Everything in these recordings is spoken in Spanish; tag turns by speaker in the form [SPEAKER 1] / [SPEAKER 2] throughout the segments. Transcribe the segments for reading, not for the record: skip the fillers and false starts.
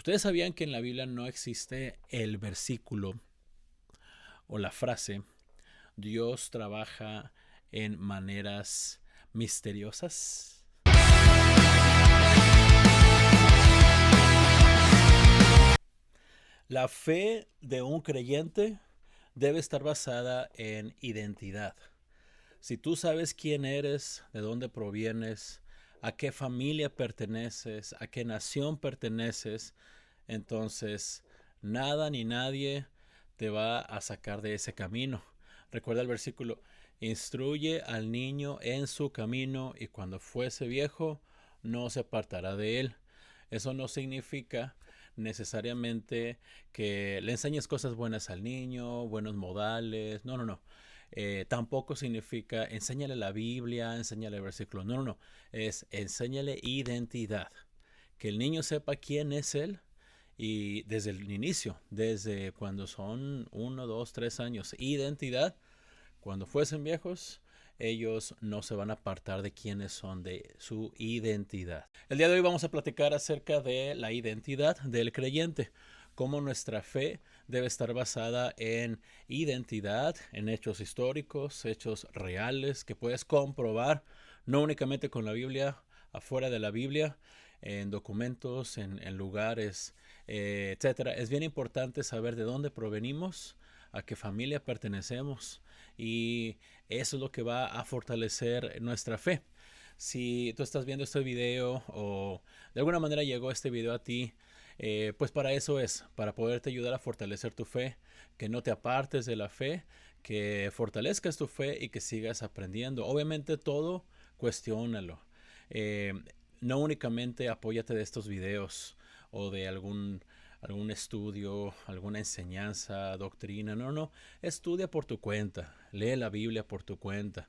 [SPEAKER 1] ¿Ustedes sabían que en la Biblia no existe el versículo o la frase Dios trabaja en maneras misteriosas? La fe de un creyente debe estar basada en identidad. Si tú sabes quién eres, de dónde provienes, a qué familia perteneces, a qué nación perteneces, entonces nada ni nadie te va a sacar de ese camino. Recuerda el versículo: instruye al niño en su camino y cuando fuese viejo no se apartará de él. Eso no significa necesariamente que le enseñes cosas buenas al niño, buenos modales. No, no, no. Tampoco significa enséñale la Biblia, enséñale el versículo. No, no, no. Es enséñale identidad. Que el niño sepa quién es él y desde el inicio, desde cuando son 1, 2, 3 años, identidad. Cuando fuesen viejos, ellos no se van a apartar de quiénes son, de su identidad. El día de hoy vamos a platicar acerca de la identidad del creyente, cómo nuestra fe debe estar basada en identidad, en hechos históricos, hechos reales que puedes comprobar, no únicamente con la Biblia, afuera de la Biblia, en documentos, en lugares, etcétera. Es bien importante saber de dónde provenimos, a qué familia pertenecemos, y eso es lo que va a fortalecer nuestra fe. Si tú estás viendo este video o de alguna manera llegó este video a ti, pues para eso es, para poderte ayudar a fortalecer tu fe, que no te apartes de la fe, que fortalezcas tu fe y que sigas aprendiendo. Obviamente todo cuestiónalo. Eh, no únicamente apóyate de estos videos o de algún estudio, alguna enseñanza, doctrina. No, no. Estudia por tu cuenta. Lee la Biblia por tu cuenta.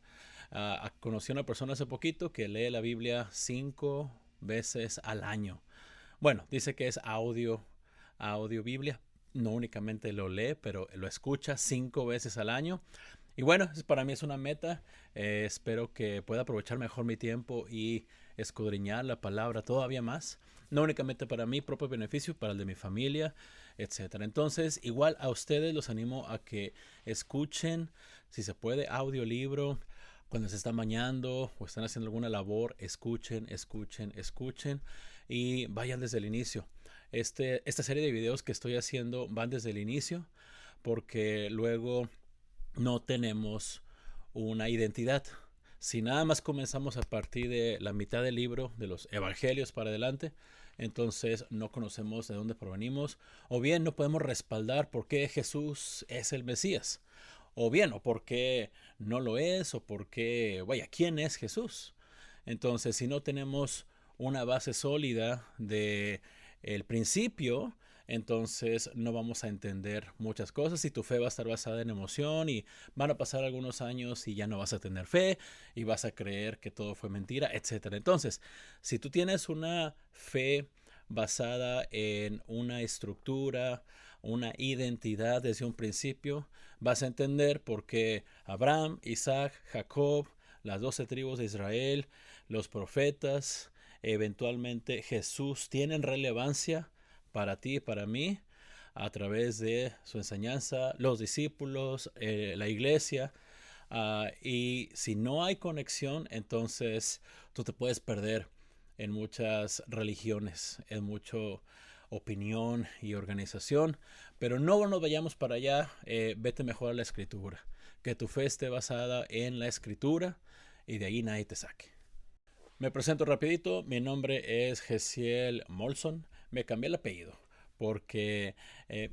[SPEAKER 1] Conocí a una persona hace poquito que lee la Biblia 5 veces al año. Bueno, dice que es audio Biblia. No únicamente lo lee, pero lo escucha 5 veces al año. Y bueno, para mí es una meta. Espero que pueda aprovechar mejor mi tiempo y escudriñar la palabra todavía más. No únicamente para mi propio beneficio, para el de mi familia, etcétera. Entonces, igual a ustedes los animo a que escuchen, si se puede, audiolibro. Cuando se están bañando o están haciendo alguna labor, escuchen, escuchen, escuchen y vayan desde el inicio. Esta serie de videos que estoy haciendo van desde el inicio porque luego no tenemos una identidad. Si nada más comenzamos a partir de la mitad del libro, de los evangelios para adelante, entonces no conocemos de dónde provenimos, o bien no podemos respaldar por qué Jesús es el Mesías, o bien, o por qué no lo es, o por qué, vaya, ¿quién es Jesús? Entonces, si no tenemos una base sólida de el principio, entonces no vamos a entender muchas cosas y tu fe va a estar basada en emoción y van a pasar algunos años y ya no vas a tener fe y vas a creer que todo fue mentira, etcétera. Entonces, si tú tienes una fe basada en una estructura, una identidad desde un principio, vas a entender por qué Abraham, Isaac, Jacob, las 12 tribus de Israel, los profetas, eventualmente Jesús tienen relevancia para ti y para mí a través de su enseñanza, los discípulos, la iglesia. Y si no hay conexión, entonces tú te puedes perder en muchas religiones, en mucho opinión y organización, pero no nos vayamos para allá. Vete mejor a la escritura, que tu fe esté basada en la escritura y de ahí nadie te saque. Me presento rapidito, mi nombre es Gesiel Molson, me cambié el apellido porque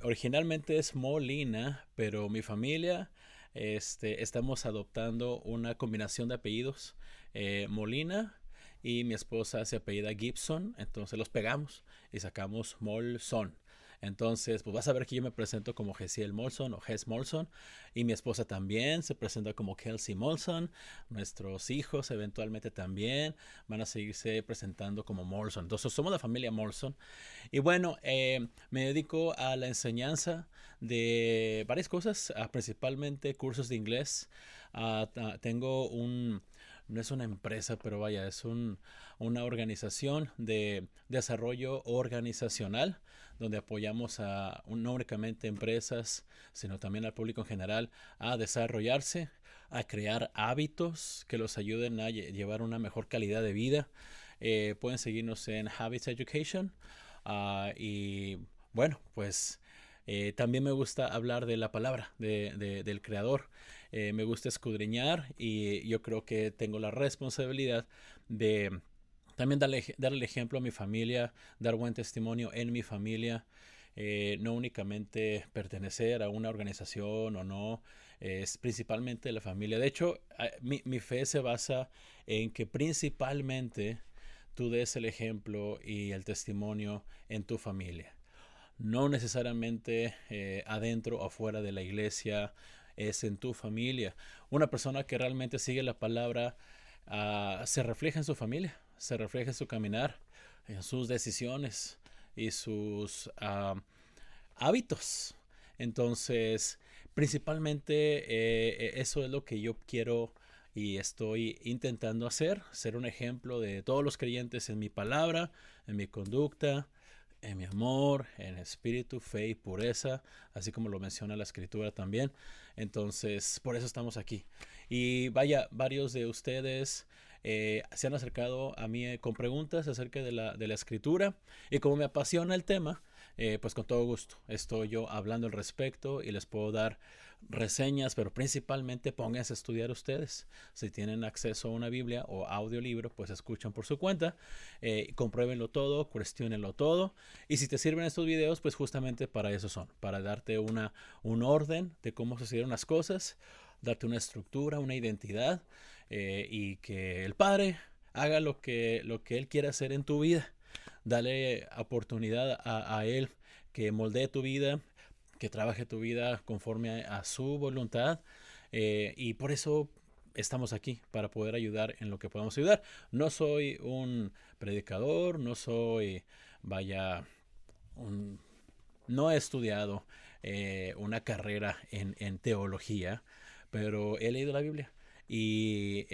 [SPEAKER 1] originalmente es Molina, pero mi familia estamos adoptando una combinación de apellidos, Molina, y mi esposa se apellida Gibson, entonces los pegamos y sacamos Molson. Entonces, pues vas a ver que yo me presento como Gesiel Molson o Ges Molson y mi esposa también se presenta como Kelsey Molson. Nuestros hijos eventualmente también van a seguirse presentando como Molson. Entonces, somos la familia Molson. Y bueno, me dedico a la enseñanza de varias cosas, principalmente cursos de inglés. Tengo un no es una empresa, pero vaya, es una organización de desarrollo organizacional donde apoyamos a no únicamente empresas, sino también al público en general a desarrollarse, a crear hábitos que los ayuden a llevar una mejor calidad de vida. Pueden seguirnos en Habits Education. Y bueno, pues también me gusta hablar de la palabra del creador. Me gusta escudriñar y yo creo que tengo la responsabilidad de también darle el ejemplo a mi familia, dar buen testimonio en mi familia. No únicamente pertenecer a una organización o no, es principalmente la familia. De hecho, mi fe se basa en que principalmente tú des el ejemplo y el testimonio en tu familia. No necesariamente adentro o fuera de la iglesia, es en tu familia. Una persona que realmente sigue la palabra se refleja en su familia, se refleja en su caminar, en sus decisiones y sus hábitos. Entonces, principalmente eso es lo que yo quiero y estoy intentando hacer, ser un ejemplo de todos los creyentes en mi palabra, en mi conducta, en mi amor, en espíritu, fe y pureza, así como lo menciona la escritura también. Entonces, por eso estamos aquí. Y vaya, varios de ustedes se han acercado a mí con preguntas acerca de la escritura y como me apasiona el tema, pues con todo gusto estoy yo hablando al respecto y les puedo dar reseñas, pero principalmente pónganse a estudiar ustedes. Si tienen acceso a una Biblia o audiolibro, pues escuchan por su cuenta, compruébenlo todo, cuestionenlo todo. Y si te sirven estos videos, pues justamente para eso son, para darte un orden de cómo sucedieron las cosas, darte una estructura, una identidad, y que el Padre haga lo que Él quiere hacer en tu vida. Dale oportunidad a Él que moldee tu vida, que trabaje tu vida conforme a su voluntad, y por eso estamos aquí, para poder ayudar en lo que podamos ayudar. No soy un predicador, no soy, vaya, no he estudiado una carrera en teología, pero he leído la Biblia y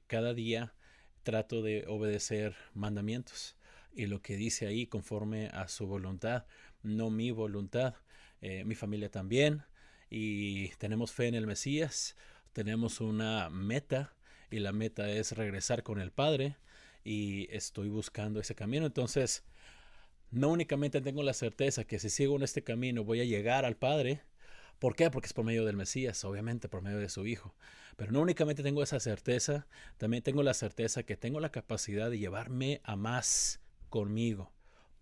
[SPEAKER 1] cada día trato de obedecer mandamientos y lo que dice ahí conforme a su voluntad, no mi voluntad. Mi familia también, y tenemos fe en el Mesías, tenemos una meta y la meta es regresar con el Padre y estoy buscando ese camino. Entonces, no únicamente tengo la certeza que si sigo en este camino voy a llegar al Padre. ¿Por qué? Porque es por medio del Mesías, obviamente por medio de su Hijo. Pero no únicamente tengo esa certeza, también tengo la certeza que tengo la capacidad de llevarme a más conmigo.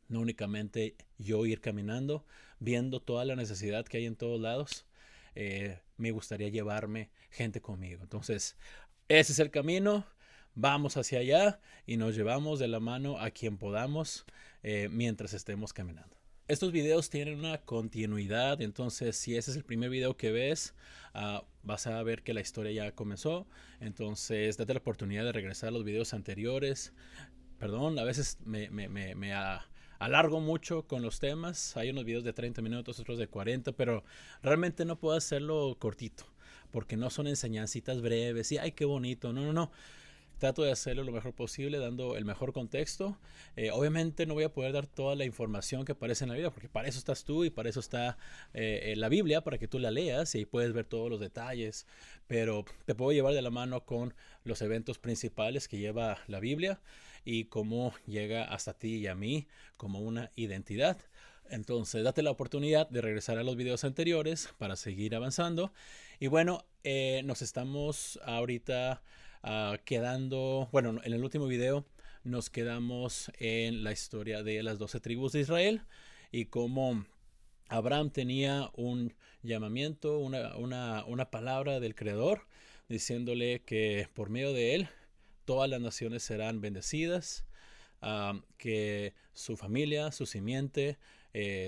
[SPEAKER 1] No únicamente yo ir caminando, viendo toda la necesidad que hay en todos lados. Me gustaría llevarme gente conmigo. Entonces, ese es el camino. Vamos hacia allá y nos llevamos de la mano a quien podamos mientras estemos caminando. Estos videos tienen una continuidad, entonces si ese es el primer video que ves, vas a ver que la historia ya comenzó. Entonces, date la oportunidad de regresar a los videos anteriores. Perdón, a veces me alargo mucho con los temas. Hay unos videos de 30 minutos, otros de 40, pero realmente no puedo hacerlo cortito, porque no son enseñancitas breves y ¡ay, qué bonito! No, no, no. Trato de hacerlo lo mejor posible, dando el mejor contexto. Obviamente no voy a poder dar toda la información que aparece en la Biblia, porque para eso estás tú y para eso está la Biblia, para que tú la leas y ahí puedes ver todos los detalles. Pero te puedo llevar de la mano con los eventos principales que lleva la Biblia y cómo llega hasta ti y a mí como una identidad. Entonces, date la oportunidad de regresar a los videos anteriores para seguir avanzando. Y bueno, nos estamos ahorita quedando, bueno, en el último video nos quedamos en la historia de las 12 tribus de Israel y cómo Abraham tenía un llamamiento, una palabra del Creador, diciéndole que por medio de él todas las naciones serán bendecidas, que su familia, su simiente,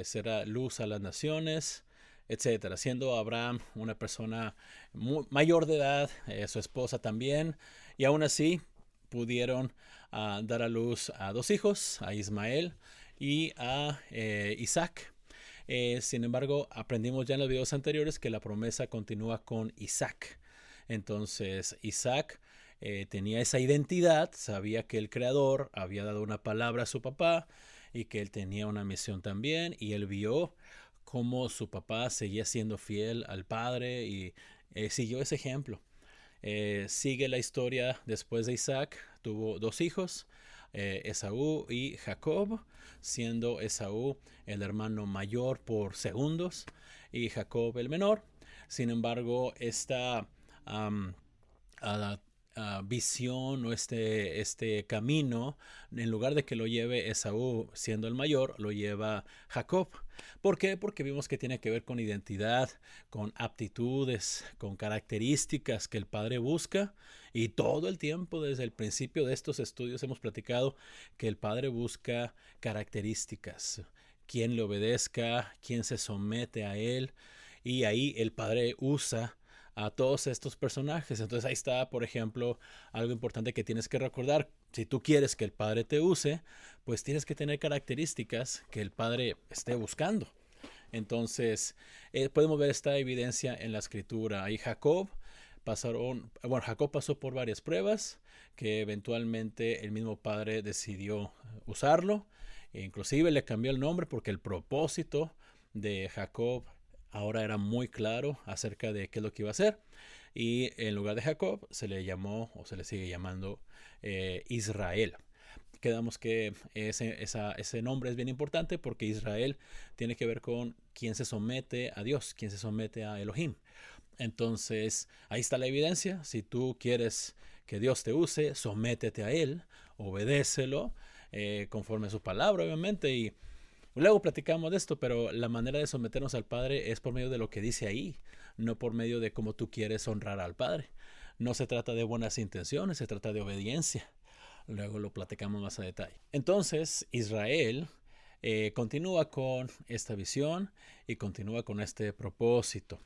[SPEAKER 1] será luz a las naciones, etcétera. Siendo Abraham una persona mayor de edad, su esposa también, y aún así pudieron dar a luz a dos hijos, a Ismael y a Isaac. Sin embargo, aprendimos ya en los videos anteriores que la promesa continúa con Isaac. Entonces, Isaac tenía esa identidad, sabía que el Creador había dado una palabra a su papá y que él tenía una misión también, y él vio cómo su papá seguía siendo fiel al padre y siguió ese ejemplo. Sigue la historia después de Isaac, tuvo dos hijos, Esaú y Jacob, siendo Esaú el hermano mayor por segundos y Jacob el menor. Sin embargo, esta um, uh, visión o este camino, en lugar de que lo lleve Esaú siendo el mayor, lo lleva Jacob. ¿Por qué? Porque vimos que tiene que ver con identidad, con aptitudes, con características que el padre busca, y todo el tiempo desde el principio de estos estudios hemos platicado que el padre busca características, quien le obedezca, quien se somete a él, y ahí el padre usa a todos estos personajes. Entonces ahí está, por ejemplo, algo importante que tienes que recordar. Si tú quieres que el Padre te use, pues tienes que tener características que el Padre esté buscando. Entonces, podemos ver esta evidencia en la escritura. Ahí Jacob Jacob pasó por varias pruebas que eventualmente el mismo Padre decidió usarlo. E inclusive le cambió el nombre porque el propósito de Jacob ahora era muy claro acerca de qué es lo que iba a hacer, y en lugar de Jacob se le llamó o se le sigue llamando Israel. Quedamos que ese nombre es bien importante porque Israel tiene que ver con quien se somete a Dios, quien se somete a Elohim. Entonces ahí está la evidencia. Si tú quieres que Dios te use, sométete a Él, obedécelo conforme a su palabra, obviamente. Y luego platicamos de esto, pero la manera de someternos al Padre es por medio de lo que dice ahí, no por medio de cómo tú quieres honrar al Padre. No se trata de buenas intenciones, se trata de obediencia. Luego lo platicamos más a detalle. Entonces, Israel continúa con esta visión y continúa con este propósito.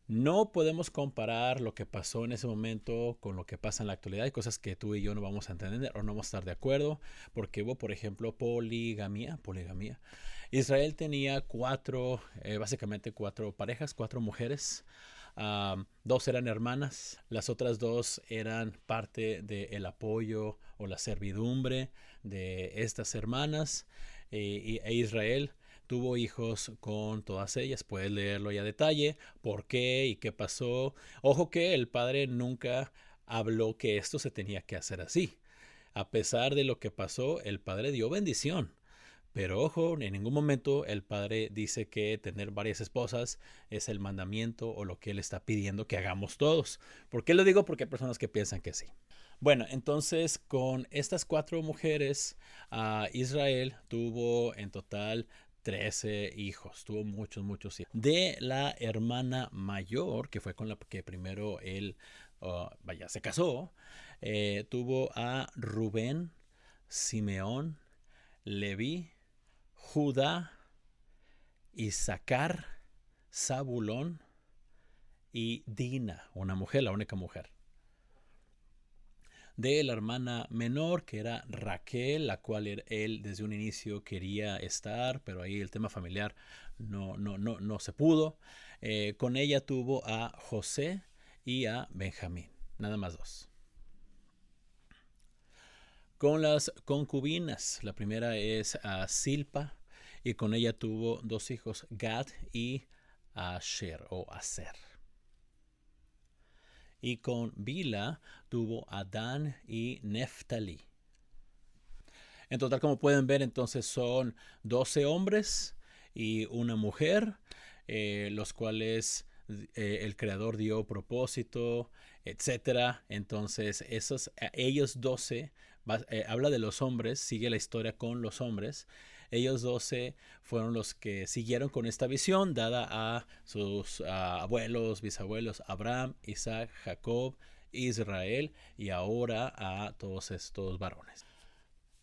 [SPEAKER 1] No podemos comparar lo que pasó en ese momento con lo que pasa en la actualidad. Hay cosas que tú y yo no vamos a entender o no vamos a estar de acuerdo, porque hubo, por ejemplo, poligamia. Israel tenía básicamente cuatro parejas, cuatro mujeres. Dos eran hermanas, las otras dos eran parte del apoyo o la servidumbre de estas hermanas, e Israel tuvo hijos con todas ellas. Puedes leerlo ya a detalle, por qué y qué pasó. Ojo que el padre nunca habló que esto se tenía que hacer así. A pesar de lo que pasó, el padre dio bendición. Pero ojo, en ningún momento el padre dice que tener varias esposas es el mandamiento o lo que él está pidiendo que hagamos todos. ¿Por qué lo digo? Porque hay personas que piensan que sí. Bueno, entonces con estas cuatro mujeres, Israel tuvo en total 13 hijos, tuvo muchos hijos. De la hermana mayor, que fue con la que primero él se casó, tuvo a Rubén, Simeón, Leví, Judá, Isaacar, Zabulón y Dina, una mujer, la única mujer. De la hermana menor, que era Raquel, la cual él desde un inicio quería estar, pero ahí el tema familiar no se pudo. Con ella tuvo a José y a Benjamín, nada más dos. Con las concubinas, la primera es Silpa, y con ella tuvo dos hijos, Gad y Asher o Aser. Y con Bila tuvo a Dan y Neftalí. En total, como pueden ver, entonces son 12 hombres y una mujer, los cuales el Creador dio propósito, etcétera. Entonces, ellos 12, habla de los hombres, sigue la historia con los hombres. Ellos 12 fueron los que siguieron con esta visión dada a sus abuelos, bisabuelos, Abraham, Isaac, Jacob, Israel, y ahora a todos estos varones.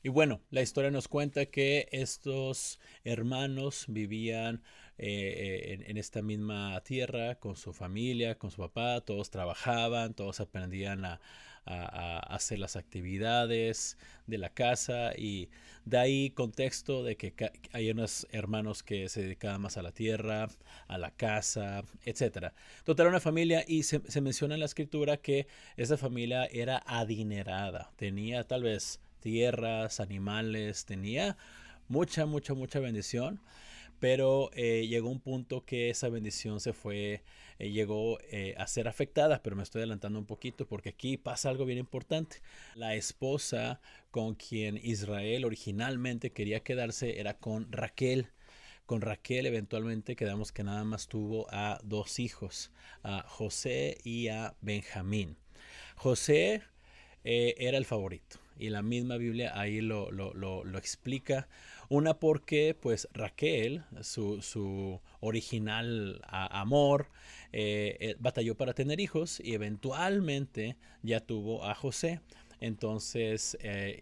[SPEAKER 1] Y bueno, la historia nos cuenta que estos hermanos vivían en esta misma tierra con su familia, con su papá. Todos trabajaban, todos aprendían a hacer las actividades de la casa, y de ahí contexto de que hay unos hermanos que se dedicaban más a la tierra, a la casa, etcétera. Total, era una familia, y se menciona en la escritura que esa familia era adinerada, tenía tal vez tierras, animales, tenía mucha bendición. Pero llegó un punto que esa bendición llegó a ser afectada, pero me estoy adelantando un poquito porque aquí pasa algo bien importante. La esposa con quien Israel originalmente quería quedarse era con Raquel. Con Raquel eventualmente quedamos que nada más tuvo a dos hijos, a José y a Benjamín. José era el favorito, y la misma Biblia ahí lo explica. Una porque pues Raquel, su original amor, batalló para tener hijos y eventualmente ya tuvo a José. Entonces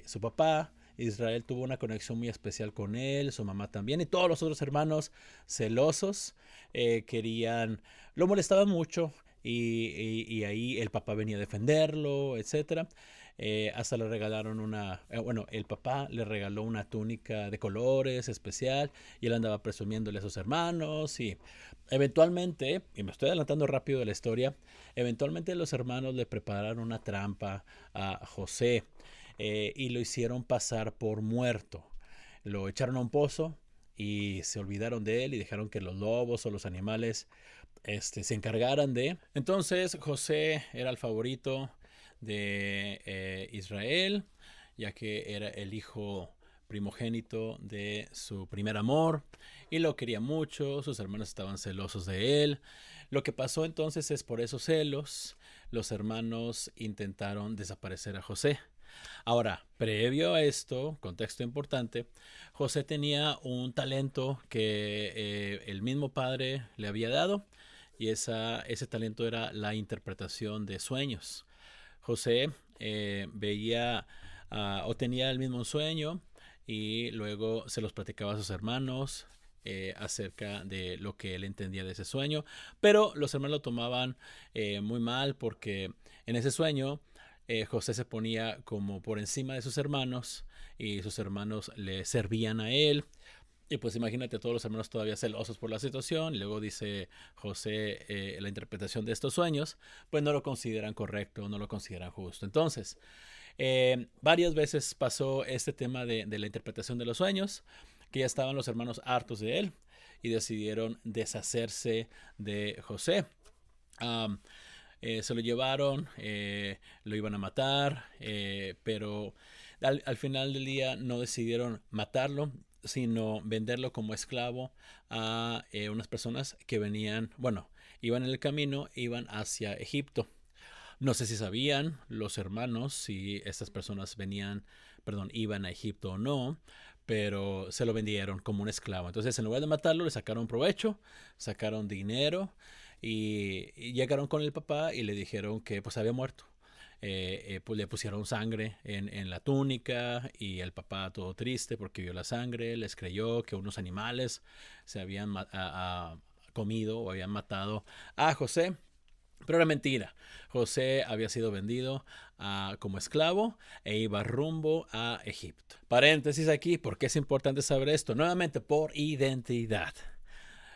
[SPEAKER 1] su papá Israel tuvo una conexión muy especial con él, su mamá también, y todos los otros hermanos celosos lo molestaban mucho, y ahí el papá venía a defenderlo, etcétera. Hasta le regalaron el papá le regaló una túnica de colores especial, y él andaba presumiéndole a sus hermanos, y eventualmente, y me estoy adelantando rápido de la historia, eventualmente los hermanos le prepararon una trampa a José, y lo hicieron pasar por muerto. Lo echaron a un pozo y se olvidaron de él y dejaron que los lobos o los animales se encargaran de. Entonces José era el favorito de Israel, ya que era el hijo primogénito de su primer amor y lo quería mucho. Sus hermanos estaban celosos de él. Lo que pasó entonces es, por esos celos, los hermanos intentaron desaparecer a José. Ahora, previo a esto, contexto importante, José tenía un talento que el mismo padre le había dado, y ese talento era la interpretación de sueños. José veía o tenía el mismo sueño, y luego se los platicaba a sus hermanos acerca de lo que él entendía de ese sueño, pero los hermanos lo tomaban muy mal, porque en ese sueño José se ponía como por encima de sus hermanos, y sus hermanos le servían a él. Y pues imagínate, todos los hermanos todavía celosos por la situación. Y luego dice José la interpretación de estos sueños, pues no lo consideran correcto, no lo consideran justo. Entonces, varias veces pasó este tema de la interpretación de los sueños, que ya estaban los hermanos hartos de él y decidieron deshacerse de José. Se lo llevaron, lo iban a matar, pero al final del día no decidieron matarlo, sino venderlo como esclavo a unas personas que iban en el camino, iban hacia Egipto. No sé si sabían los hermanos si estas personas iban a Egipto o no, pero se lo vendieron como un esclavo. Entonces, en lugar de matarlo, le sacaron provecho, sacaron dinero, y llegaron con el papá y le dijeron que pues había muerto. Pues le pusieron sangre en la túnica, y el papá todo triste porque vio la sangre, les creyó que unos animales se habían comido o habían matado a José. Pero era mentira. José había sido vendido como esclavo e iba rumbo a Egipto. Paréntesis aquí, porque es importante saber esto. Nuevamente, por identidad.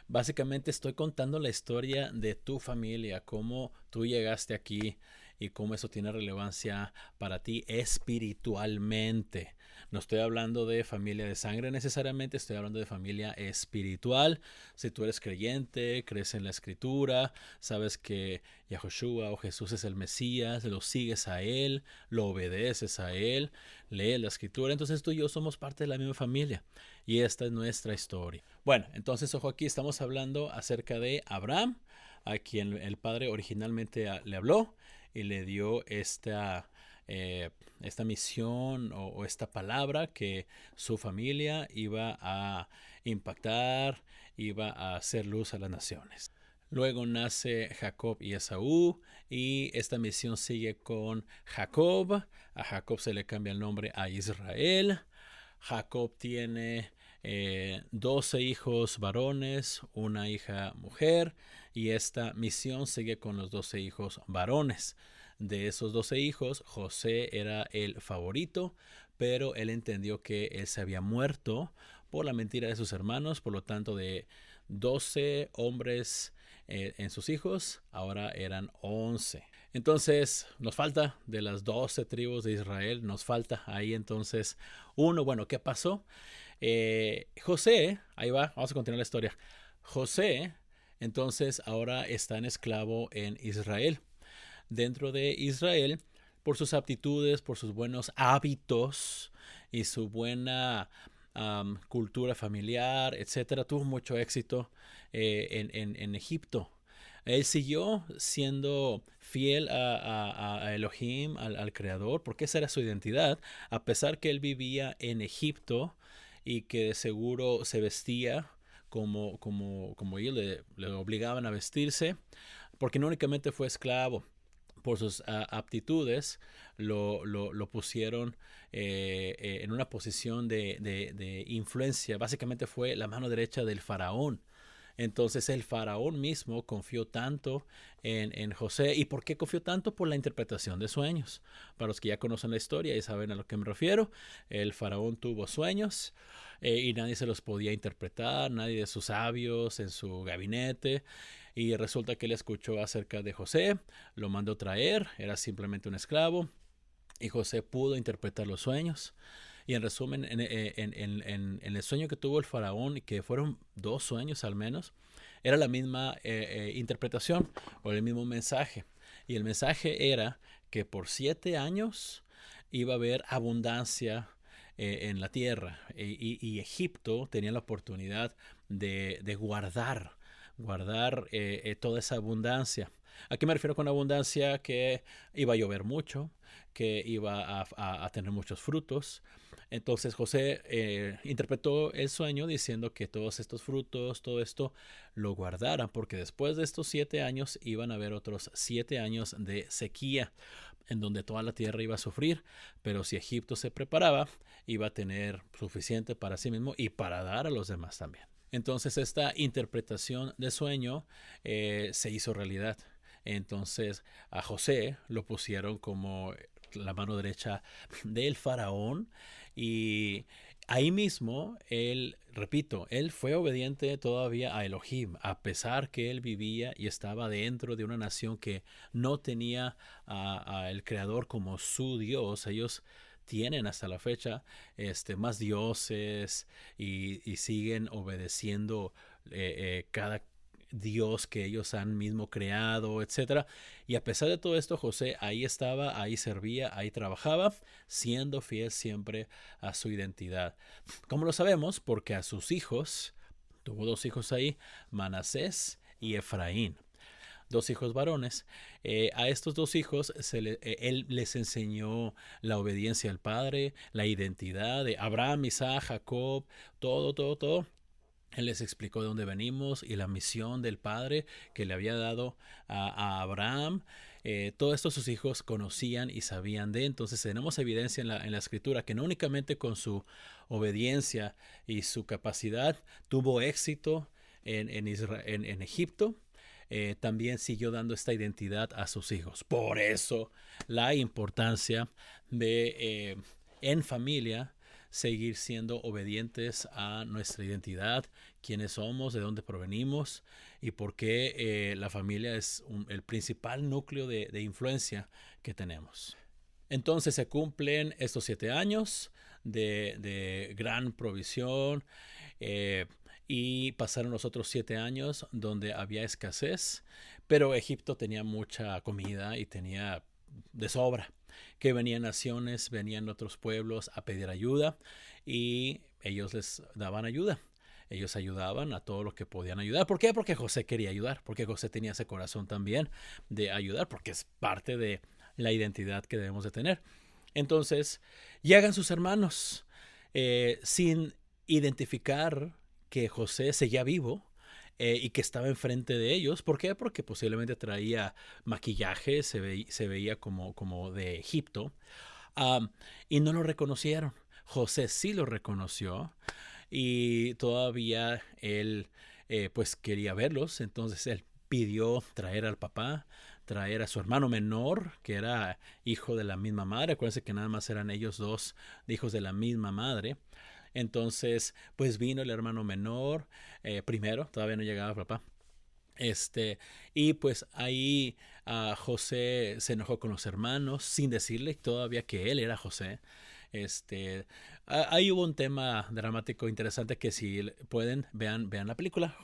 [SPEAKER 1] Básicamente estoy contando la historia de tu familia, cómo tú llegaste aquí y cómo eso tiene relevancia para ti espiritualmente. No estoy hablando de familia de sangre necesariamente, estoy hablando de familia espiritual. Si tú eres creyente, crees en la escritura, sabes que Yahushua o Jesús es el Mesías, lo sigues a él, lo obedeces a él, lees la escritura, entonces tú y yo somos parte de la misma familia, y esta es nuestra historia. Bueno, entonces ojo, aquí estamos hablando acerca de Abraham, a quien el padre originalmente le habló y le dio esta misión o esta palabra, que su familia iba a impactar, iba a hacer luz a las naciones. Luego nace Jacob y Esaú, y esta misión sigue con Jacob. A Jacob se le cambia el nombre a Israel. Jacob tiene 12 hijos varones, una hija mujer, y esta misión sigue con los 12 hijos varones. De esos 12 hijos, José era el favorito, pero él entendió que él se había muerto por la mentira de sus hermanos, por lo tanto de 12 hombres en sus hijos, ahora eran 11. Entonces nos falta de las 12 tribus de Israel, nos falta ahí entonces uno. Bueno, ¿qué pasó? José, ahí va, vamos a continuar la historia. José entonces ahora está en esclavo en Israel. Dentro de Israel, por sus aptitudes, por sus buenos hábitos y su buena cultura familiar, etcétera, tuvo mucho éxito en Egipto. Él siguió siendo fiel a Elohim, al Creador, porque esa era su identidad, a pesar que él vivía en Egipto y que de seguro se vestía como ellos le obligaban a vestirse, porque no únicamente fue esclavo, por sus aptitudes, lo pusieron en una posición de influencia. Básicamente fue la mano derecha del faraón. Entonces el faraón mismo confió tanto en José. ¿Y por qué confió tanto? Por la interpretación de sueños. Para los que ya conocen la historia y saben a lo que me refiero, el faraón tuvo sueños y nadie se los podía interpretar, nadie de sus sabios en su gabinete. Y resulta que él escuchó acerca de José, lo mandó traer, era simplemente un esclavo. Y José pudo interpretar los sueños. Y en resumen, en el sueño que tuvo el faraón, que fueron 2 sueños al menos, era la misma interpretación o el mismo mensaje. Y el mensaje era que por 7 años iba a haber abundancia en la tierra. Y Egipto tenía la oportunidad de guardar toda esa abundancia. ¿A qué me refiero con abundancia? Que iba a llover mucho, que iba a tener muchos frutos. Entonces José interpretó el sueño diciendo que todos estos frutos, todo esto, lo guardaran, porque después de estos 7 años iban a haber otros 7 años de sequía, en donde toda la tierra iba a sufrir, pero si Egipto se preparaba, iba a tener suficiente para sí mismo y para dar a los demás también. Entonces esta interpretación de sueño se hizo realidad. Entonces a José lo pusieron como la mano derecha del faraón y ahí mismo él, repito, él fue obediente todavía a Elohim, a pesar que él vivía y estaba dentro de una nación que no tenía a el Creador como su Dios. Ellos tienen hasta la fecha más dioses y siguen obedeciendo cada Dios que ellos han mismo creado, etcétera. Y a pesar de todo esto, José ahí estaba, ahí servía, ahí trabajaba, siendo fiel siempre a su identidad. ¿Cómo lo sabemos? Porque a sus hijos, tuvo 2 hijos ahí, Manasés y Efraín, 2 hijos varones. A estos 2 hijos él les enseñó la obediencia al Padre, la identidad de Abraham, Isaac, Jacob, todo. Él les explicó de dónde venimos y la misión del Padre que le había dado a Abraham. Todo esto sus hijos conocían y sabían de. Entonces tenemos evidencia en la escritura que no únicamente con su obediencia y su capacidad tuvo éxito en Egipto, también siguió dando esta identidad a sus hijos. Por eso la importancia de en familia seguir siendo obedientes a nuestra identidad, quiénes somos, de dónde provenimos y por qué la familia es el principal núcleo de influencia que tenemos. Entonces se cumplen estos 7 años de gran provisión y pasaron los otros 7 años donde había escasez, pero Egipto tenía mucha comida y tenía de sobra, que venían naciones, venían otros pueblos a pedir ayuda y ellos les daban ayuda. Ellos ayudaban a todo lo que podían ayudar. ¿Por qué? Porque José quería ayudar, porque José tenía ese corazón también de ayudar, porque es parte de la identidad que debemos de tener. Entonces, llegan sus hermanos sin identificar que José seguía vivo y que estaba enfrente de ellos. ¿Por qué? Porque posiblemente traía maquillaje, se veía como de Egipto, y no lo reconocieron. José sí lo reconoció y todavía él pues quería verlos, entonces él pidió traer al papá, traer a su hermano menor, que era hijo de la misma madre. Acuérdense que nada más eran ellos dos hijos de la misma madre. Entonces, pues vino el hermano menor, primero, todavía no llegaba papá. Y pues ahí José se enojó con los hermanos sin decirle todavía que él era José. Este, Ahí hubo un tema dramático interesante que si pueden, vean la película,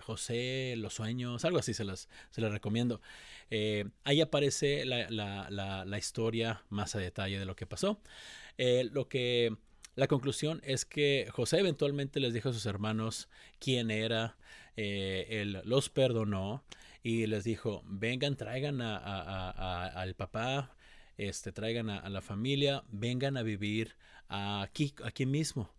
[SPEAKER 1] José, los sueños, algo así se los recomiendo. Ahí aparece la historia más a detalle de lo que pasó. La conclusión es que José eventualmente les dijo a sus hermanos quién era, él los perdonó y les dijo, vengan, traigan al papá, traigan a la familia, vengan a vivir aquí mismo.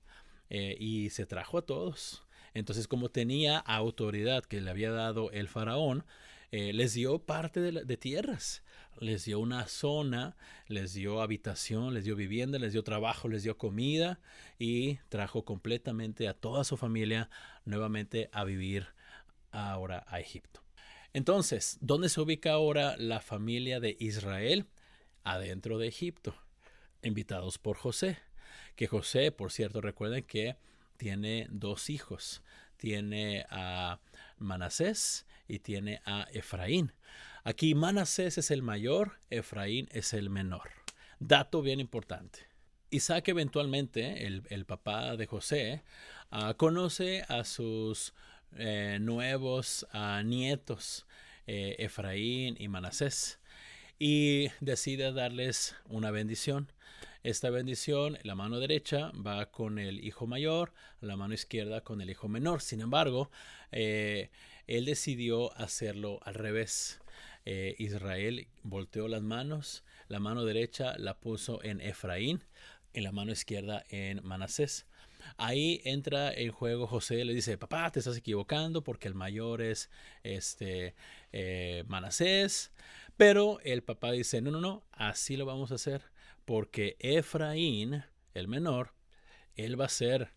[SPEAKER 1] Y se trajo a todos. Entonces, como tenía autoridad que le había dado el faraón, les dio parte de tierras, les dio una zona, les dio habitación, les dio vivienda, les dio trabajo, les dio comida y trajo completamente a toda su familia nuevamente a vivir ahora a Egipto. Entonces, ¿dónde se ubica ahora la familia de Israel? Adentro de Egipto, invitados por José. Que José, por cierto, recuerden que tiene dos hijos. Tiene a Manasés y tiene a Efraín. Aquí Manasés es el mayor, Efraín es el menor. Dato bien importante. Isaac eventualmente, el papá de José, conoce a sus nuevos nietos, Efraín y Manasés, y decide darles una bendición. Esta bendición, la mano derecha va con el hijo mayor, la mano izquierda con el hijo menor. Sin embargo, él decidió hacerlo al revés. Israel volteó las manos, la mano derecha la puso en Efraín y la mano izquierda en Manasés. Ahí entra en juego José, le dice, papá, te estás equivocando porque el mayor es Manasés. Pero el papá dice, no, así lo vamos a hacer. Porque Efraín, el menor, él va a ser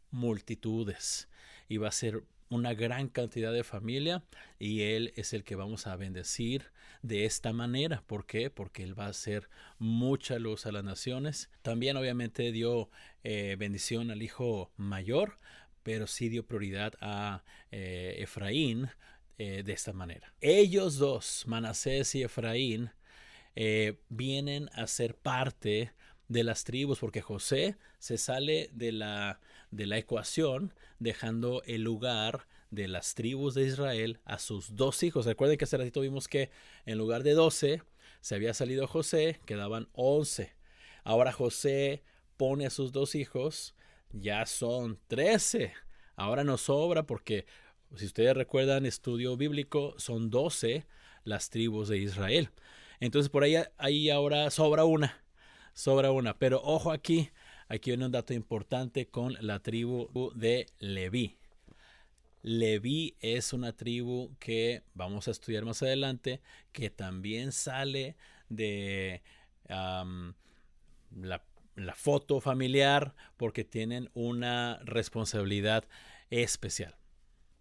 [SPEAKER 1] multitudes y va a ser una gran cantidad de familia y él es el que vamos a bendecir de esta manera. ¿Por qué? Porque él va a hacer mucha luz a las naciones. También obviamente dio bendición al hijo mayor, pero sí dio prioridad a Efraín de esta manera. Ellos dos, Manasés y Efraín, vienen a ser parte de las tribus, porque José se sale de la ecuación dejando el lugar de las tribus de Israel a sus dos hijos. Recuerden que hace ratito vimos que en lugar de 12 se había salido José, quedaban 11. Ahora José pone a sus dos hijos, ya son 13. Ahora nos sobra porque, si ustedes recuerdan, estudio bíblico, son 12 las tribus de Israel. Entonces por ahí ahora sobra una. Pero ojo aquí viene un dato importante con la tribu de Leví. Leví es una tribu que vamos a estudiar más adelante, que también sale de la foto familiar porque tienen una responsabilidad especial.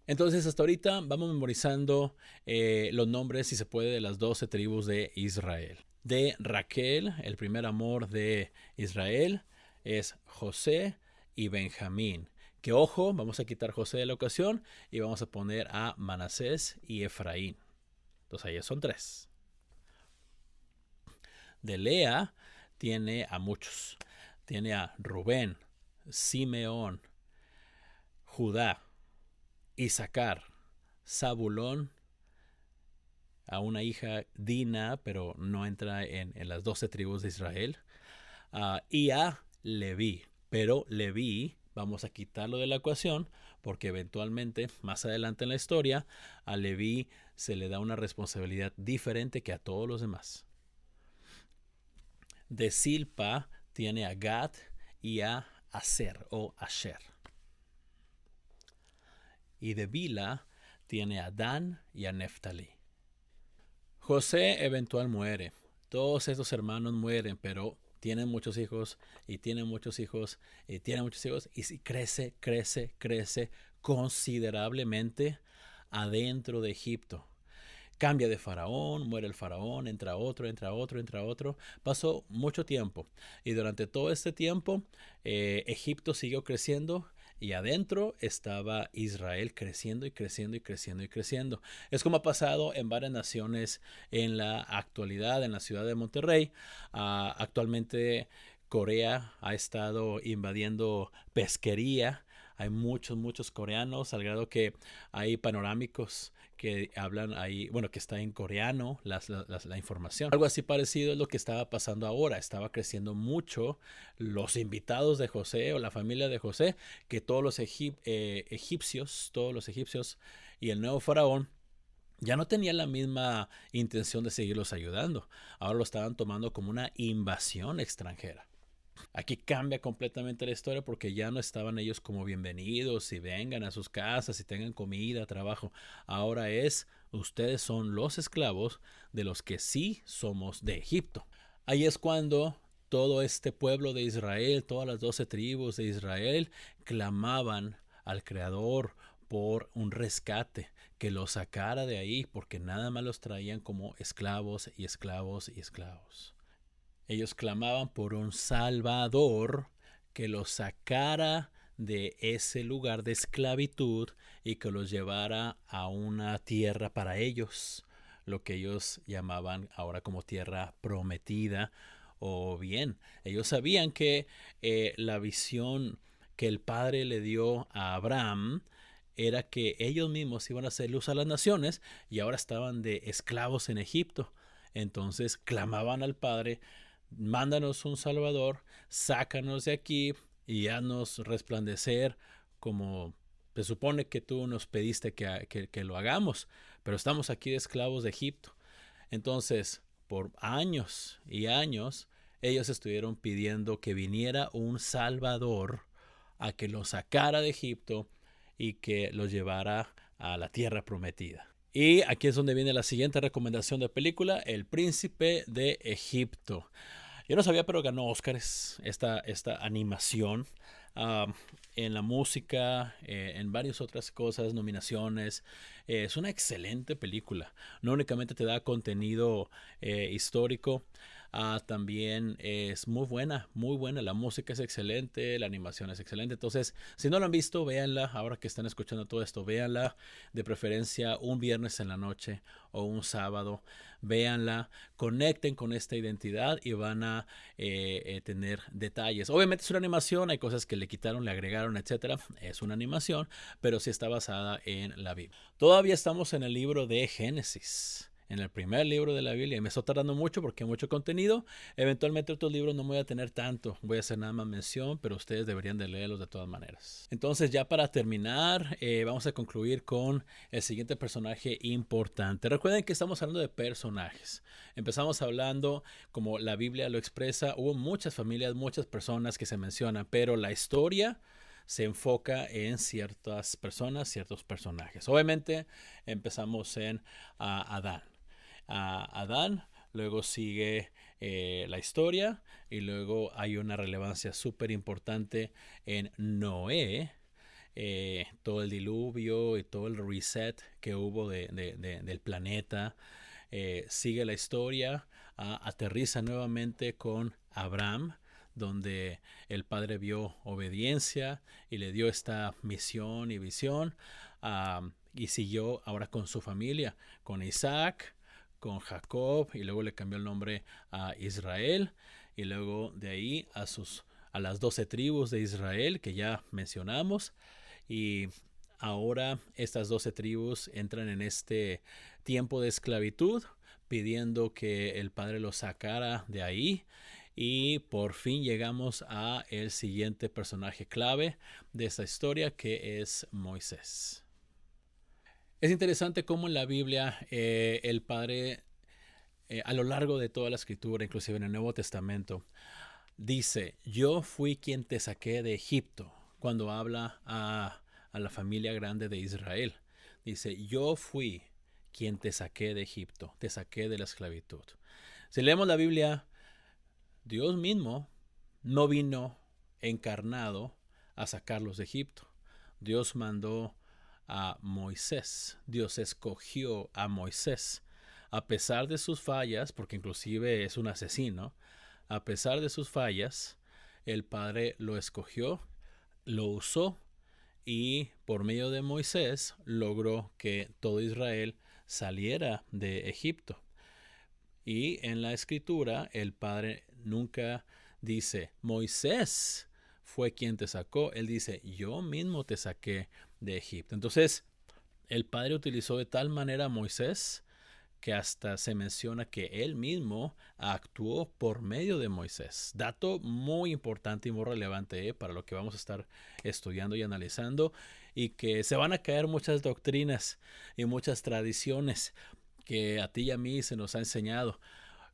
[SPEAKER 1] Entonces hasta ahorita vamos memorizando los nombres, si se puede, de las 12 tribus de Israel. De Raquel, el primer amor de Israel, es José y Benjamín. Que ojo, vamos a quitar José de la ocasión y vamos a poner a Manasés y Efraín. Entonces ahí son 3. De Lea tiene a muchos. Tiene a Rubén, Simeón, Judá, Isaacar, Zabulón, a una hija Dina, pero no entra en las 12 tribus de Israel, y a Leví. Pero Leví vamos a quitarlo de la ecuación porque eventualmente, más adelante en la historia, a Leví se le da una responsabilidad diferente que a todos los demás. De Silpa tiene a Gad y a Aser o Asher. Y de Bila tiene a Dan y a Neftalí. José eventual muere. Todos estos hermanos mueren, pero tienen muchos hijos y tienen muchos hijos y tienen muchos hijos y crece considerablemente adentro de Egipto. Cambia de faraón, muere el faraón, entra otro, entra otro, entra otro. Pasó mucho tiempo y durante todo este tiempo Egipto siguió creciendo y adentro estaba Israel creciendo y creciendo y creciendo y creciendo. Es como ha pasado en varias naciones en la actualidad, en la ciudad de Monterrey. Actualmente Corea ha estado invadiendo pesquería. Hay muchos, muchos coreanos, al grado que hay panorámicos que hablan ahí, bueno, que está en coreano la información. Algo así parecido es lo que estaba pasando ahora. Estaba creciendo mucho los invitados de José o la familia de José, que todos los egipcios y el nuevo faraón ya no tenían la misma intención de seguirlos ayudando. Ahora lo estaban tomando como una invasión extranjera. Aquí cambia completamente la historia porque ya no estaban ellos como bienvenidos y vengan a sus casas y tengan comida, trabajo. Ahora es, ustedes son los esclavos de los que sí somos de Egipto. Ahí es cuando todo este pueblo de Israel, todas las 12 tribus de Israel, clamaban al Creador por un rescate, que los sacara de ahí, porque nada más los traían como esclavos y esclavos y esclavos. Ellos clamaban por un Salvador que los sacara de ese lugar de esclavitud y que los llevara a una tierra para ellos, lo que ellos llamaban ahora como tierra prometida. O bien, ellos sabían que la visión que el Padre le dio a Abraham era que ellos mismos iban a hacer luz a las naciones y ahora estaban de esclavos en Egipto. Entonces clamaban al Padre: mándanos un Salvador, sácanos de aquí y haznos resplandecer como se supone que tú nos pediste que lo hagamos, pero estamos aquí de esclavos de Egipto. Entonces, por años y años, ellos estuvieron pidiendo que viniera un Salvador a que los sacara de Egipto y que los llevara a la tierra prometida. Y aquí es donde viene la siguiente recomendación de película: El Príncipe de Egipto. Yo no sabía, pero ganó Óscares esta animación. Uh, en la música, en varias otras cosas, nominaciones. Es una excelente película. No únicamente te da contenido histórico, también es muy buena, muy buena. La música es excelente, la animación es excelente. Entonces, si no la han visto, véanla. Ahora que están escuchando todo esto, véanla. De preferencia un viernes en la noche o un sábado. Véanla, conecten con esta identidad y van a tener detalles. Obviamente es una animación, hay cosas que le quitaron, le agregaron, etcétera. Es una animación, pero sí está basada en la Biblia. Todavía estamos en el libro de Génesis, en el primer libro de la Biblia, y me estoy tardando mucho porque hay mucho contenido. Eventualmente otros libros no voy a tener tanto, voy a hacer nada más mención, pero ustedes deberían de leerlos de todas maneras. Entonces, ya para terminar, vamos a concluir con el siguiente personaje importante. Recuerden que estamos hablando de personajes. Empezamos hablando como la Biblia lo expresa. Hubo muchas familias, muchas personas que se mencionan, pero la historia se enfoca en ciertas personas, ciertos personajes. Obviamente empezamos en Adán. Adán, luego sigue la historia y luego hay una relevancia súper importante en Noé. Todo el diluvio y todo el reset que hubo del planeta. Sigue la historia, aterriza nuevamente con Abraham, donde el padre vio obediencia y le dio esta misión y visión, y siguió ahora con su familia, con Isaac, con Jacob, y luego le cambió el nombre a Israel, y luego de ahí a las 12 tribus de Israel que ya mencionamos. Y ahora estas 12 tribus entran en este tiempo de esclavitud, pidiendo que el Padre los sacara de ahí. Y por fin llegamos a el siguiente personaje clave de esta historia, que es Moisés. Es interesante cómo en la Biblia el Padre, a lo largo de toda la escritura, inclusive en el Nuevo Testamento, dice: yo fui quien te saqué de Egipto. Cuando habla a la familia grande de Israel, dice: yo fui quien te saqué de Egipto, te saqué de la esclavitud. Si leemos la Biblia, Dios mismo no vino encarnado a sacarlos de Egipto. Dios mandó a Moisés. Dios escogió a Moisés A pesar de sus fallas, porque inclusive es un asesino, a pesar de sus fallas, el Padre lo escogió, lo usó y por medio de Moisés logró que todo Israel saliera de Egipto. Y en la escritura el Padre nunca dice, Moisés fue quien te sacó. Él dice, yo mismo te saqué de Egipto. Entonces, el Padre utilizó de tal manera a Moisés que hasta se menciona que él mismo actuó por medio de Moisés. Dato muy importante y muy relevante para lo que vamos a estar estudiando y analizando, y que se van a caer muchas doctrinas y muchas tradiciones que a ti y a mí se nos ha enseñado.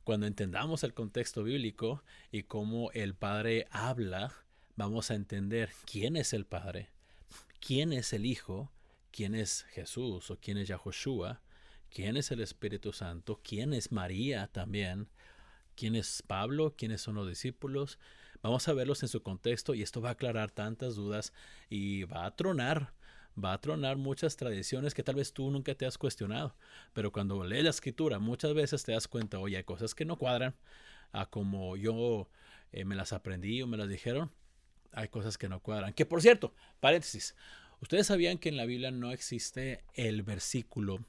[SPEAKER 1] Cuando entendamos el contexto bíblico y cómo el Padre habla, vamos a entender quién es el Padre, quién es el Hijo, quién es Jesús o quién es Yahushua, quién es el Espíritu Santo, quién es María también, quién es Pablo, quiénes son los discípulos. Vamos a verlos en su contexto y esto va a aclarar tantas dudas y va a tronar muchas tradiciones que tal vez tú nunca te has cuestionado. Pero cuando lees la escritura muchas veces te das cuenta, oye, hay cosas que no cuadran a como yo me las aprendí o me las dijeron. Hay cosas que no cuadran. Que por cierto, paréntesis, ¿ustedes sabían que en la Biblia no existe el versículo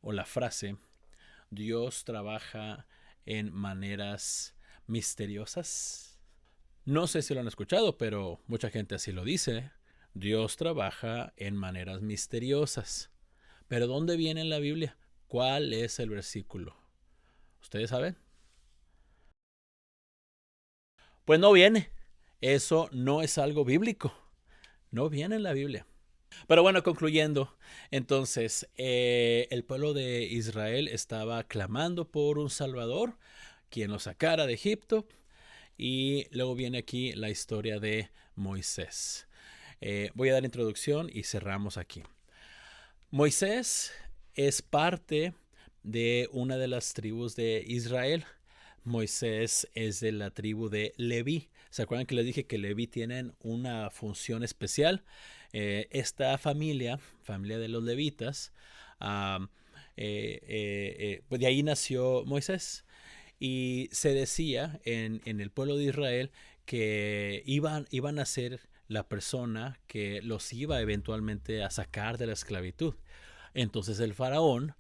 [SPEAKER 1] o la frase Dios trabaja en maneras misteriosas? No sé si lo han escuchado, pero mucha gente así lo dice. Dios trabaja en maneras misteriosas. ¿Pero dónde viene en la Biblia? ¿Cuál es el versículo? ¿Ustedes saben? Pues no viene. Eso no es algo bíblico. No viene en la Biblia. Pero bueno, concluyendo, entonces el pueblo de Israel estaba clamando por un Salvador, quien lo sacara de Egipto, y luego viene aquí la historia de Moisés. Voy a dar introducción y cerramos aquí. Moisés es parte de una de las tribus de Israel. Moisés es de la tribu de Leví. ¿Se acuerdan que les dije que Leví tienen una función especial? Esta familia de los levitas, pues de ahí nació Moisés. Y se decía en el pueblo de Israel que iban a ser la persona que los iba eventualmente a sacar de la esclavitud. Entonces el faraón,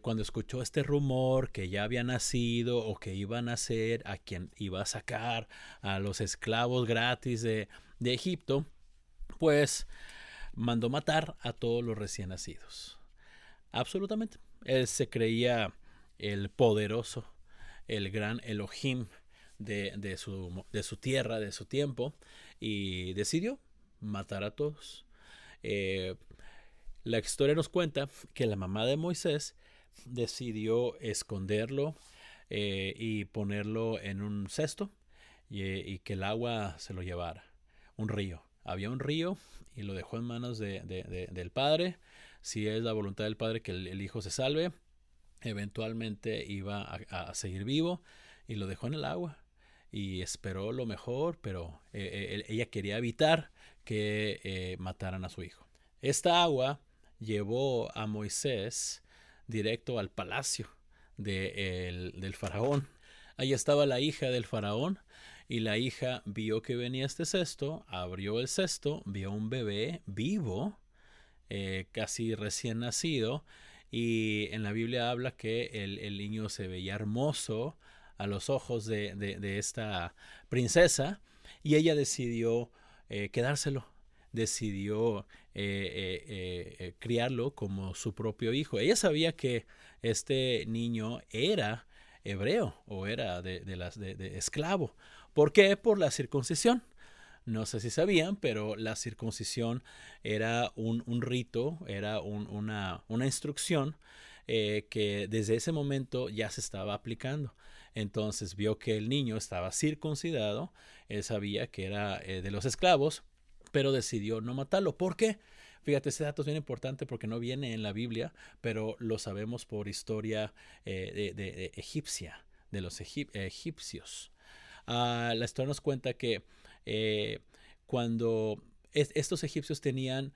[SPEAKER 1] cuando escuchó este rumor que ya había nacido o que iba a nacer a quien iba a sacar a los esclavos gratis de Egipto, pues mandó matar a todos los recién nacidos. Absolutamente. Él se creía el poderoso, el gran Elohim de su tierra, de su tiempo, y decidió matar a todos. La historia nos cuenta que la mamá de Moisés decidió esconderlo y ponerlo en un cesto y que el agua se lo llevara. Un río. Había un río y lo dejó en manos del padre. Si es la voluntad del padre que el hijo se salve, eventualmente iba a seguir vivo, y lo dejó en el agua y esperó lo mejor, pero ella quería evitar que mataran a su hijo. Esta agua llevó a Moisés directo al palacio del faraón. Ahí estaba la hija del faraón, y la hija vio que venía este cesto, abrió el cesto, vio un bebé vivo, casi recién nacido, y en la Biblia habla que el niño se veía hermoso a los ojos de esta princesa, y ella decidió quedárselo, decidió criarlo como su propio hijo. Ella sabía que este niño era hebreo o era de esclavo. ¿Por qué? Por la circuncisión. No sé si sabían, pero la circuncisión era un rito, era una instrucción que desde ese momento ya se estaba aplicando. Entonces vio que el niño estaba circuncidado, él sabía que era de los esclavos, pero decidió no matarlo. ¿Por qué? Fíjate, ese dato es bien importante porque no viene en la Biblia, pero lo sabemos por historia de egipcia, de los egipcios. La historia nos cuenta que cuando estos egipcios tenían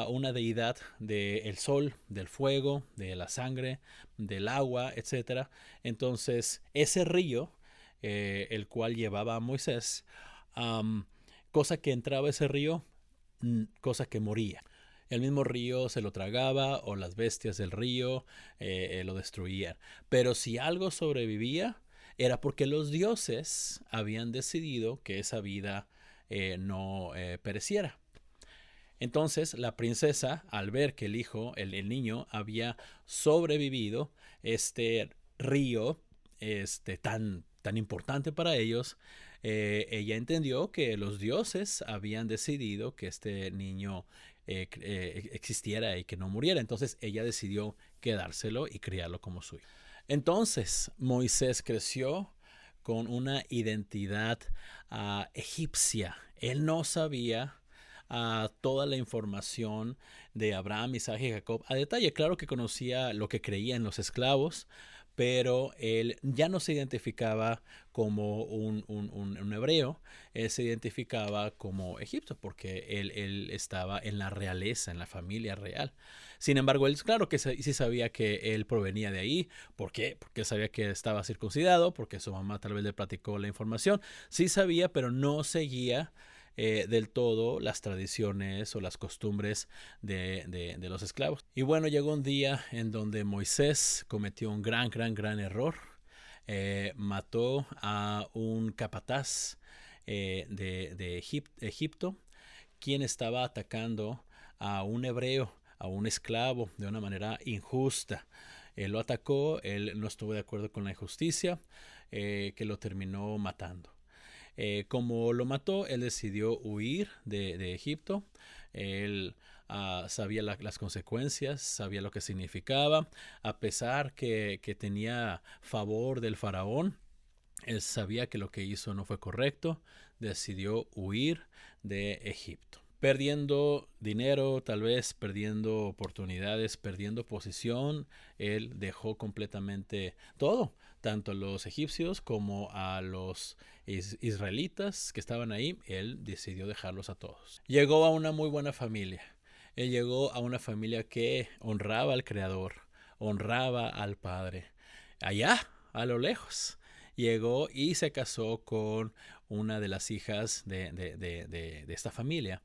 [SPEAKER 1] una deidad del sol, del fuego, de la sangre, del agua, etcétera. Entonces, ese río, el cual llevaba a Moisés, cosa que entraba ese río, cosa que moría. El mismo río se lo tragaba o las bestias del río lo destruían. Pero si algo sobrevivía, era porque los dioses habían decidido que esa vida no pereciera. Entonces la princesa, al ver que el niño, había sobrevivido este río tan importante para ellos, ella entendió que los dioses habían decidido que este niño existiera y que no muriera. Entonces ella decidió quedárselo y criarlo como suyo. Entonces Moisés creció con una identidad egipcia. Él no sabía toda la información de Abraham, Isaac y Jacob a detalle. Claro que conocía lo que creían los esclavos, pero él ya no se identificaba como un hebreo, él se identificaba como egipcio, porque él estaba en la realeza, en la familia real. Sin embargo, él claro que sí sabía que él provenía de ahí. ¿Por qué? Porque él sabía que estaba circuncidado, porque su mamá tal vez le platicó la información. Sí sabía, pero no seguía del todo las tradiciones o las costumbres de los esclavos. Y bueno, llegó un día en donde Moisés cometió un gran error. Mató a un capataz de Egipto, quien estaba atacando a un hebreo, a un esclavo, de una manera injusta. Él lo atacó, él no estuvo de acuerdo con la injusticia, que lo terminó matando. Como lo mató, él decidió huir de Egipto. Él sabía las consecuencias, sabía lo que significaba. A pesar que tenía favor del faraón, él sabía que lo que hizo no fue correcto. Decidió huir de Egipto. Perdiendo dinero, tal vez perdiendo oportunidades, perdiendo posición, él dejó completamente todo, tanto a los egipcios como a los israelitas que estaban ahí. Él decidió dejarlos a todos. Llegó a una muy buena familia. Él llegó a una familia que honraba al Creador, honraba al Padre. Allá, a lo lejos, llegó y se casó con una de las hijas de esta familia.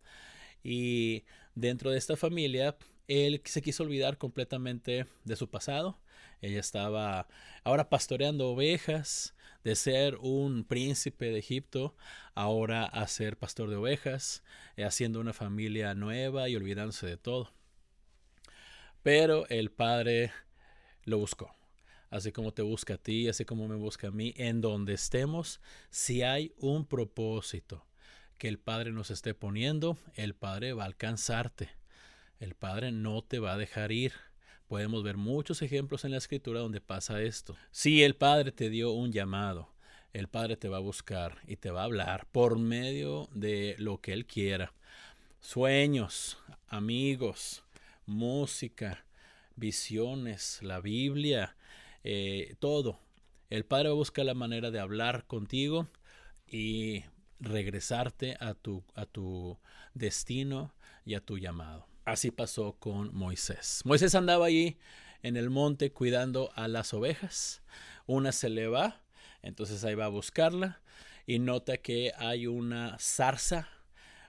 [SPEAKER 1] Y dentro de esta familia, él se quiso olvidar completamente de su pasado. Ella estaba ahora pastoreando ovejas, de ser un príncipe de Egipto, ahora a ser pastor de ovejas, haciendo una familia nueva y olvidándose de todo. Pero el Padre lo buscó. Así como te busca a ti, así como me busca a mí, en donde estemos, si hay un propósito que el Padre nos esté poniendo, el Padre va a alcanzarte. El Padre no te va a dejar ir. Podemos ver muchos ejemplos en la Escritura donde pasa esto. Si el Padre te dio un llamado, el Padre te va a buscar y te va a hablar por medio de lo que Él quiera. Sueños, amigos, música, visiones, la Biblia, todo. El Padre va a buscar la manera de hablar contigo y regresarte a tu destino y a tu llamado. Así pasó con Moisés. Moisés andaba allí en el monte cuidando a las ovejas. Una se le va, entonces ahí va a buscarla y nota que hay una zarza,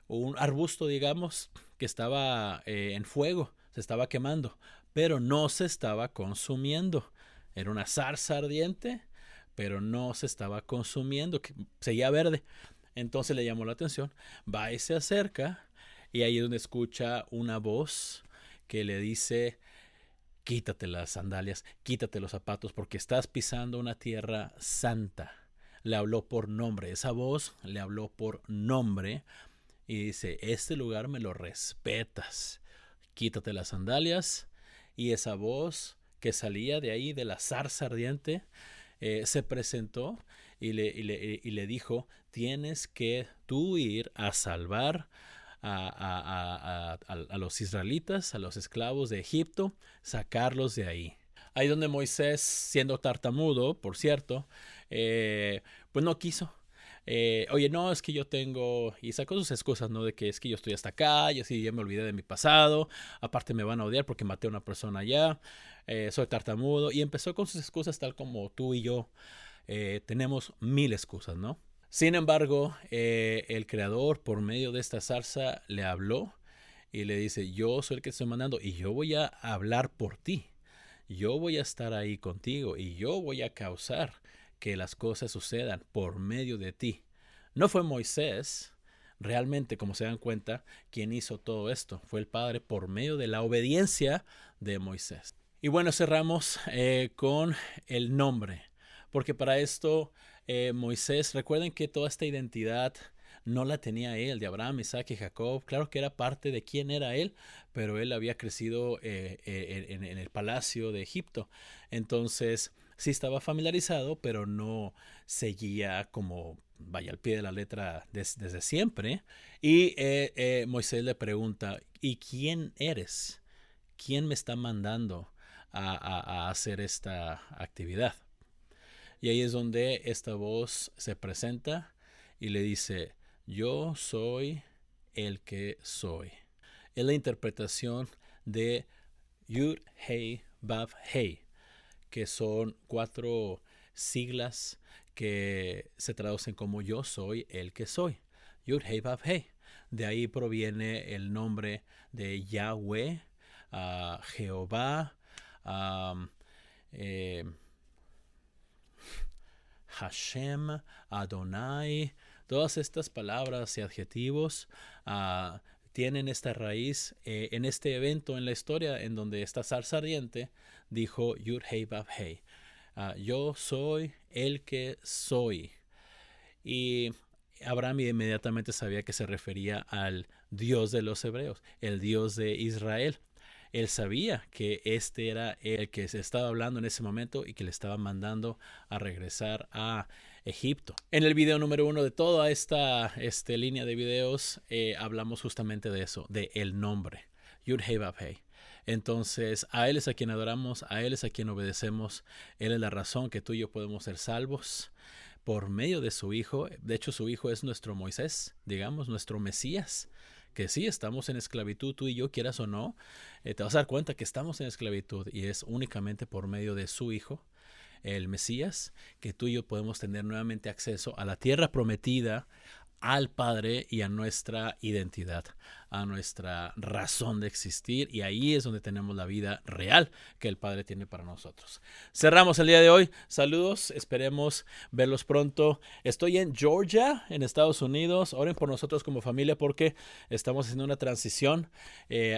[SPEAKER 1] un arbusto, digamos, que estaba en fuego, se estaba quemando, pero no se estaba consumiendo. Era una zarza ardiente, pero no se estaba consumiendo, seguía verde. Entonces le llamó la atención, va y se acerca, y ahí es donde escucha una voz que le dice: quítate las sandalias, quítate los zapatos, porque estás pisando una tierra santa. Le habló por nombre, esa voz le habló por nombre y dice: este lugar me lo respetas, quítate las sandalias. Y esa voz que salía de ahí, de la zarza ardiente, se presentó y le dijo: tienes que tú ir a salvar a los israelitas, a los esclavos de Egipto, sacarlos de ahí. Ahí donde Moisés, siendo tartamudo, por cierto, pues no quiso. Oye, no, es que yo tengo, y sacó sus excusas, ¿no? De que es que yo estoy hasta acá, y así ya me olvidé de mi pasado, aparte me van a odiar porque maté a una persona allá, soy tartamudo, y empezó con sus excusas tal como tú y yo tenemos mil excusas, ¿no? Sin embargo, el creador por medio de esta zarza le habló y le dice, yo soy el que te estoy mandando y yo voy a hablar por ti. Yo voy a estar ahí contigo y yo voy a causar que las cosas sucedan por medio de ti. No fue Moisés, realmente, como se dan cuenta, quien hizo todo esto. Fue el Padre por medio de la obediencia de Moisés. Y bueno, cerramos con el nombre, porque para esto Moisés, recuerden que toda esta identidad no la tenía él, de Abraham, Isaac y Jacob. Claro que era parte de quién era él, pero él había crecido en el palacio de Egipto. Entonces, sí estaba familiarizado, pero no seguía como vaya al pie de la letra desde siempre. Y Moisés le pregunta, ¿y quién eres? ¿Quién me está mandando a hacer esta actividad? Y ahí es donde esta voz se presenta y le dice, yo soy el que soy. Es la interpretación de Yud, Hei, Vav, Hei, que son 4 siglas que se traducen como yo soy el que soy. Yud, Hei, Vav, Hei. De ahí proviene el nombre de Yahweh, Jehová, eh, Hashem, Adonai, todas estas palabras y adjetivos tienen esta raíz en este evento en la historia en donde esta zarza ardiente dijo Yud Hei Vav Hei. Yo soy el que soy. Y Abraham inmediatamente sabía que se refería al Dios de los hebreos, el Dios de Israel. Él sabía que este era el que se estaba hablando en ese momento y que le estaba mandando a regresar a Egipto. En el video número 1 de toda esta línea de videos hablamos justamente de eso, de el nombre, Yud Hei Vav Hei. Entonces, a Él es a quien adoramos, a Él es a quien obedecemos, Él es la razón que tú y yo podemos ser salvos por medio de su Hijo. De hecho, su Hijo es nuestro Moisés, digamos, nuestro Mesías. Que sí, estamos en esclavitud, tú y yo, quieras o no, te vas a dar cuenta que estamos en esclavitud y es únicamente por medio de su Hijo, el Mesías, que tú y yo podemos tener nuevamente acceso a la tierra prometida, al Padre y a nuestra identidad, a nuestra razón de existir, y ahí es donde tenemos la vida real que el Padre tiene para nosotros. Cerramos el día de hoy. Saludos, esperemos verlos pronto. Estoy en Georgia, en Estados Unidos. Oren por nosotros como familia porque estamos haciendo una transición,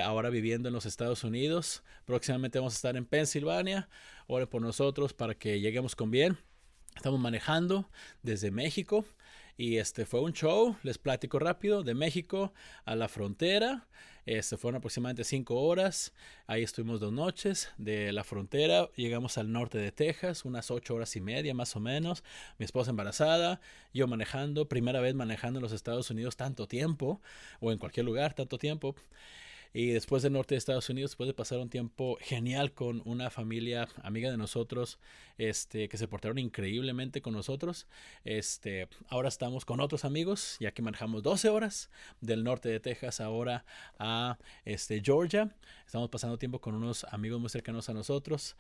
[SPEAKER 1] ahora viviendo en los Estados Unidos. Próximamente vamos a estar en Pensilvania. Oren por nosotros para que lleguemos con bien. Estamos manejando desde México. Y fue un show, les platico rápido, de México a la frontera. Fueron aproximadamente 5 horas. Ahí estuvimos 2 noches. De la frontera llegamos al norte de Texas, unas 8 horas y media más o menos. Mi esposa embarazada, yo manejando, primera vez manejando en los Estados Unidos tanto tiempo, o en cualquier lugar tanto tiempo. Y después del norte de Estados Unidos, después de pasar un tiempo genial con una familia amiga de nosotros, que se portaron increíblemente con nosotros, ahora estamos con otros amigos, ya que manejamos 12 horas del norte de Texas ahora a Georgia. Estamos pasando tiempo con unos amigos muy cercanos a nosotros.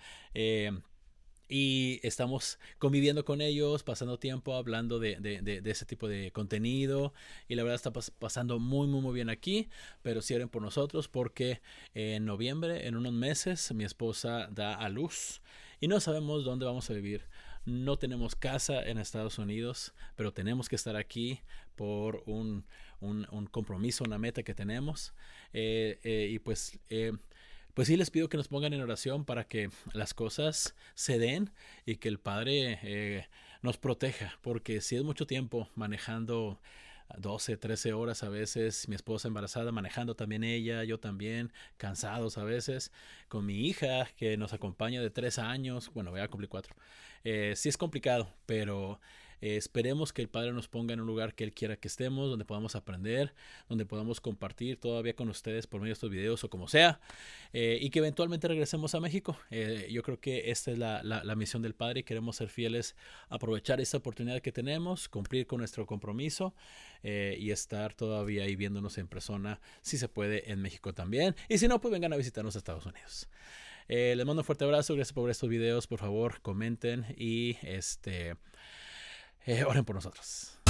[SPEAKER 1] Y estamos conviviendo con ellos, pasando tiempo hablando de ese tipo de contenido. Y la verdad está pasando muy, muy, muy bien aquí. Pero sí oren por nosotros porque en noviembre, en unos meses, mi esposa da a luz. Y no sabemos dónde vamos a vivir. No tenemos casa en Estados Unidos, pero tenemos que estar aquí por un compromiso, una meta que tenemos. Y pues sí les pido que nos pongan en oración para que las cosas se den y que el Padre nos proteja, porque si es mucho tiempo manejando 12, 13 horas a veces, mi esposa embarazada manejando también ella, yo también, cansados a veces, con mi hija que nos acompaña de 3 años, bueno, voy a cumplir 4. Sí es complicado, pero Esperemos que el Padre nos ponga en un lugar que Él quiera que estemos, donde podamos aprender, donde podamos compartir todavía con ustedes por medio de estos videos o como sea, y que eventualmente regresemos a México. Yo creo que esta es la misión del Padre y queremos ser fieles, aprovechar esta oportunidad que tenemos, cumplir con nuestro compromiso y estar todavía ahí viéndonos en persona, si se puede, en México también. Y si no, pues vengan a visitarnos a Estados Unidos. Les mando un fuerte abrazo, gracias por ver estos videos, por favor comenten y oren por nosotros.